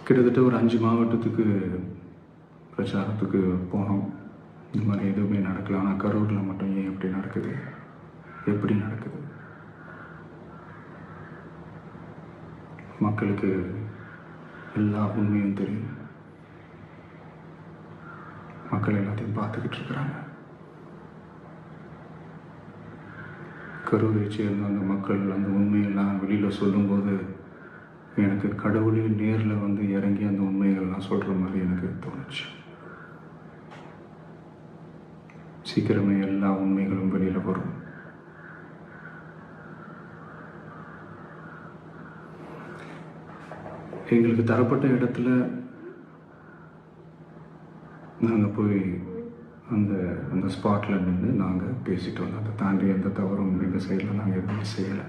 கிட்டத்தட்ட ஒரு 5 மாவட்டத்துக்கு பிரச்சாரத்துக்கு போனோம். இந்த மாதிரி எதுவுமே நடக்கல. ஆனால் கரூரில் மட்டும் ஏன் எப்படி நடக்குது? எப்படி நடக்குது? மக்களுக்கு எல்லா உண்மையும் தெரியும். மக்கள் எல்லாத்தையும் பார்த்துக்கிட்டு இருக்கிறாங்க. கரூரை சேர்ந்த அந்த மக்கள் அந்த உண்மையெல்லாம் வெளியில் சொல்லும்போது எனக்கு கடவுளே நேரில் வந்து இறங்கி அந்த உண்மைகள்லாம் சொல்கிற மாதிரி எனக்கு தோணுச்சு. சீக்கிரமே எல்லா உண்மைகளும் வெளியில் வரும். எங்களுக்கு தரப்பட்ட இடத்துல நாங்கள் போய் அந்த அந்த ஸ்பாட்டில் நின்று நாங்கள் பேசிட்டு வந்தோம். அதை தாண்டி எந்த தவறும் எங்கள் சைடில் நாங்கள் எதுவும் செய்யலை.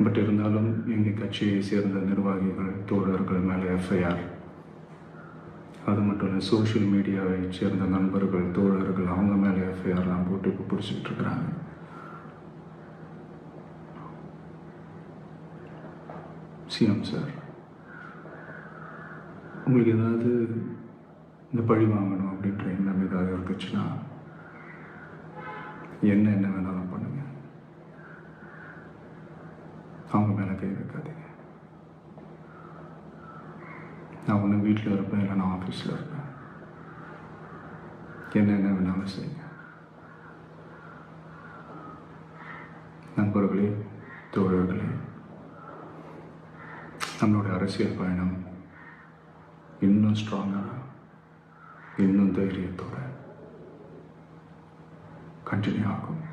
பட் இருந்தாலும் எங்கள் கட்சியை சேர்ந்த நிர்வாகிகள் தோழர்கள் மேலே எஃப்ஐஆர், அது மட்டும் இல்லை சோஷியல் மீடியாவை சேர்ந்த நண்பர்கள் தோழர்கள் அவங்க மேலே எஃப்ஐஆர்லாம் போட்டு இப்போ பிடிச்சிட்டு இருக்கிறாங்க. சிஎம் சார், உங்களுக்கு ஏதாவது இந்த பழி வாங்கணும் அப்படின்ற எண்ணம் ஏதாவது இருந்துச்சுன்னா என்ன வேணாலும் பண்ணுங்க. அவங்க மேலே கை வைக்காதீங்க. நான் ஒன்று வீட்டில் இருப்பேன், இல்லை நான் ஆஃபீஸில் இருப்பேன். என்ன வேணாலும் செய்யுங்க. நண்பர்களே, தோழர்களே, நம்மளுடைய அரசியல் பயணம் இன்னும் ஸ்ட்ராங்காக, இன்னும் தைரியத்தோட கண்டினியூ ஆகும்.